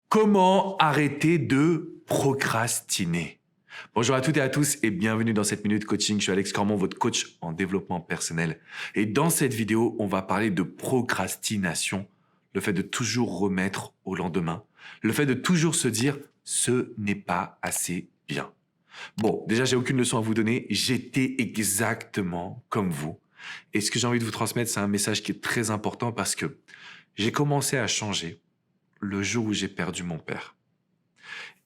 Comment arrêter de procrastiner? Bonjour à toutes et à tous et bienvenue dans cette minute coaching. Je suis Alex Cormon, votre coach en développement personnel. Et dans cette vidéo, on va parler de procrastination, le fait de toujours remettre au lendemain, le fait de toujours se dire « ce n'est pas assez bien ». Bon, déjà, j'ai aucune leçon à vous donner. J'étais exactement comme vous. Et ce que j'ai envie de vous transmettre, c'est un message qui est très important parce que j'ai commencé à changer le jour où j'ai perdu mon père.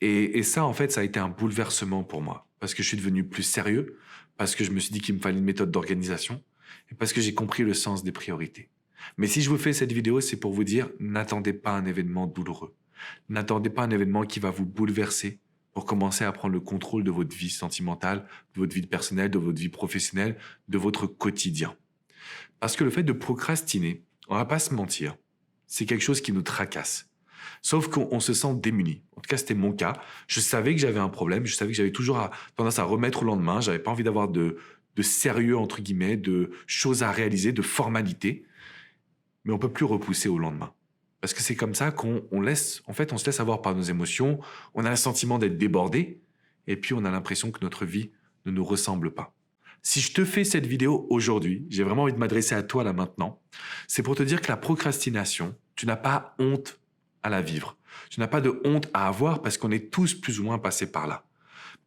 Et ça, en fait, ça a été un bouleversement pour moi. Parce que je suis devenu plus sérieux, parce que je me suis dit qu'il me fallait une méthode d'organisation, et parce que j'ai compris le sens des priorités. Mais si je vous fais cette vidéo, c'est pour vous dire, n'attendez pas un événement douloureux. N'attendez pas un événement qui va vous bouleverser pour commencer à prendre le contrôle de votre vie sentimentale, de votre vie personnelle, de votre vie professionnelle, de votre quotidien. Parce que le fait de procrastiner, on va pas se mentir, c'est quelque chose qui nous tracasse. Sauf qu'on se sent démuni. En tout cas, c'était mon cas. Je savais que j'avais un problème. Je savais que j'avais toujours tendance à remettre au lendemain. J'avais pas envie d'avoir de sérieux, entre guillemets, de choses à réaliser, de formalités. Mais on peut plus repousser au lendemain. Parce que c'est comme ça qu'on on se laisse avoir par nos émotions. On a le sentiment d'être débordé. Et puis, on a l'impression que notre vie ne nous ressemble pas. Si je te fais cette vidéo aujourd'hui, j'ai vraiment envie de m'adresser à toi là maintenant. C'est pour te dire que la procrastination, tu n'as pas honte à la vivre. Tu n'as pas de honte à avoir parce qu'on est tous plus ou moins passés par là.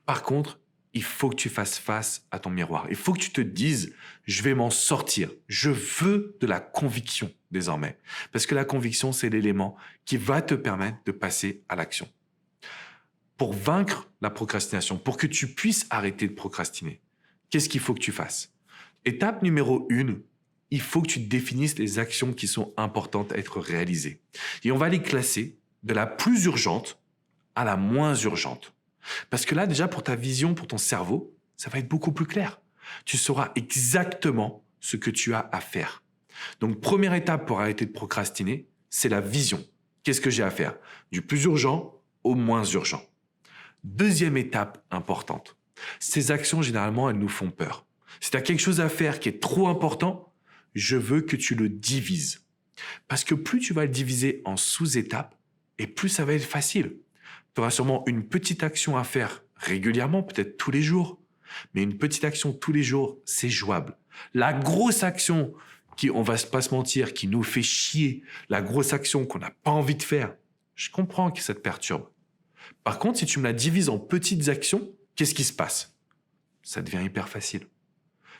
Par contre, il faut que tu fasses face à ton miroir. Il faut que tu te dises, je vais m'en sortir. Je veux de la conviction désormais. Parce que la conviction, c'est l'élément qui va te permettre de passer à l'action. Pour vaincre la procrastination, pour que tu puisses arrêter de procrastiner, qu'est-ce qu'il faut que tu fasses? Étape numéro 1, il faut que tu définisses les actions qui sont importantes à être réalisées. Et on va les classer de la plus urgente à la moins urgente. Parce que là, déjà, pour ta vision, pour ton cerveau, ça va être beaucoup plus clair. Tu sauras exactement ce que tu as à faire. Donc, première étape pour arrêter de procrastiner, c'est la vision. Qu'est-ce que j'ai à faire? Du plus urgent au moins urgent. Deuxième étape importante. Ces actions, généralement, elles nous font peur. Si tu as quelque chose à faire qui est trop important, je veux que tu le divises. Parce que plus tu vas le diviser en sous-étapes, et plus ça va être facile. Tu auras sûrement une petite action à faire régulièrement, peut-être tous les jours. Mais une petite action tous les jours, c'est jouable. La grosse action qui, on va pas se mentir, qui nous fait chier, la grosse action qu'on n'a pas envie de faire, je comprends que ça te perturbe. Par contre, si tu me la divises en petites actions, qu'est-ce qui se passe? Ça devient hyper facile.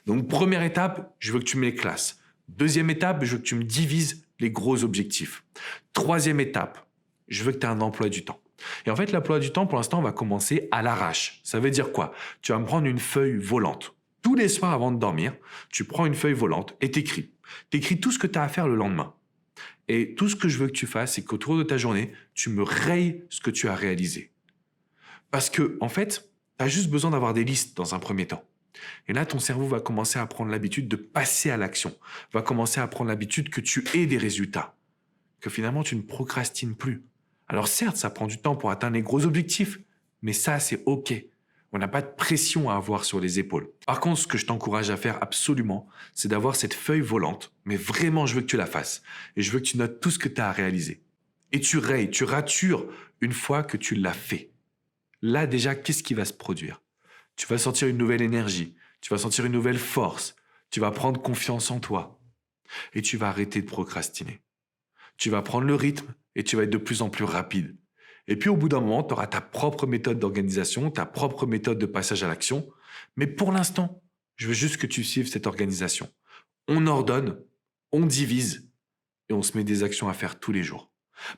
Donc, première étape, je veux que tu me les classes. Deuxième étape, je veux que tu me divises les gros objectifs. Troisième étape, je veux que tu aies un emploi du temps. Et en fait, l'emploi du temps, pour l'instant, on va commencer à l'arrache. Ça veut dire quoi? Tu vas me prendre une feuille volante. Tous les soirs avant de dormir, tu prends une feuille volante et t'écris. T'écris tout ce que tu as à faire le lendemain. Et tout ce que je veux que tu fasses, c'est qu'autour de ta journée, tu me rayes ce que tu as réalisé. Parce que, en fait, tu as juste besoin d'avoir des listes dans un premier temps. Et là, ton cerveau va commencer à prendre l'habitude de passer à l'action, va commencer à prendre l'habitude que tu aies des résultats, que finalement, tu ne procrastines plus. Alors certes, ça prend du temps pour atteindre les gros objectifs, mais ça, c'est OK. On n'a pas de pression à avoir sur les épaules. Par contre, ce que je t'encourage à faire absolument, c'est d'avoir cette feuille volante, mais vraiment, je veux que tu la fasses. Et je veux que tu notes tout ce que tu as à réaliser. Et tu rayes, tu ratures une fois que tu l'as fait. Là, déjà, qu'est-ce qui va se produire? Tu vas sentir une nouvelle énergie, tu vas sentir une nouvelle force, tu vas prendre confiance en toi et tu vas arrêter de procrastiner. Tu vas prendre le rythme et tu vas être de plus en plus rapide. Et puis au bout d'un moment, tu auras ta propre méthode d'organisation, ta propre méthode de passage à l'action. Mais pour l'instant, je veux juste que tu suives cette organisation. On ordonne, on divise et on se met des actions à faire tous les jours.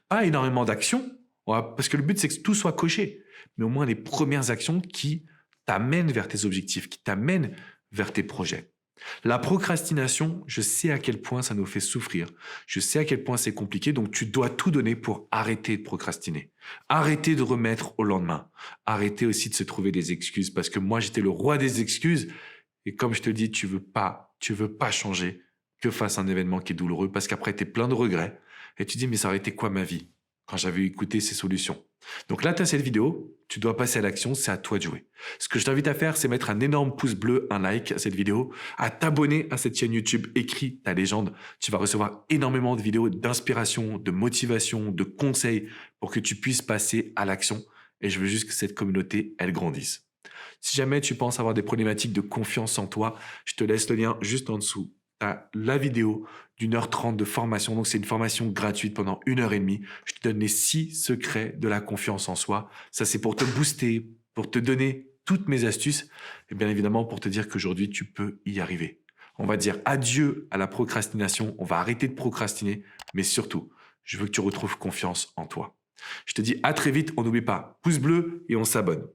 Pas énormément d'actions, parce que le but c'est que tout soit coché, mais au moins les premières actions qui t'amènent vers tes objectifs, qui t'amènent vers tes projets. La procrastination, je sais à quel point ça nous fait souffrir. Je sais à quel point c'est compliqué, donc tu dois tout donner pour arrêter de procrastiner. Arrêter de remettre au lendemain. Arrêter aussi de se trouver des excuses, parce que moi, j'étais le roi des excuses. Et comme je te le dis, tu veux pas changer que face à un événement qui est douloureux, parce qu'après, tu es plein de regrets. Et tu dis, mais ça aurait été quoi ma vie quand j'avais écouté ces solutions? Donc là, tu as cette vidéo, tu dois passer à l'action, c'est à toi de jouer. Ce que je t'invite à faire, c'est mettre un énorme pouce bleu, un like à cette vidéo, à t'abonner à cette chaîne YouTube Écris ta légende. Tu vas recevoir énormément de vidéos d'inspiration, de motivation, de conseils pour que tu puisses passer à l'action. Et je veux juste que cette communauté, elle grandisse. Si jamais tu penses avoir des problématiques de confiance en toi, je te laisse le lien juste en dessous. Tu as la vidéo d'1h30 de formation. Donc, c'est une formation gratuite pendant 1h30. Je te donne les 6 secrets de la confiance en soi. Ça, c'est pour te booster, pour te donner toutes mes astuces et bien évidemment pour te dire qu'aujourd'hui, tu peux y arriver. On va dire adieu à la procrastination. On va arrêter de procrastiner. Mais surtout, je veux que tu retrouves confiance en toi. Je te dis à très vite. On n'oublie pas pouce bleu et on s'abonne.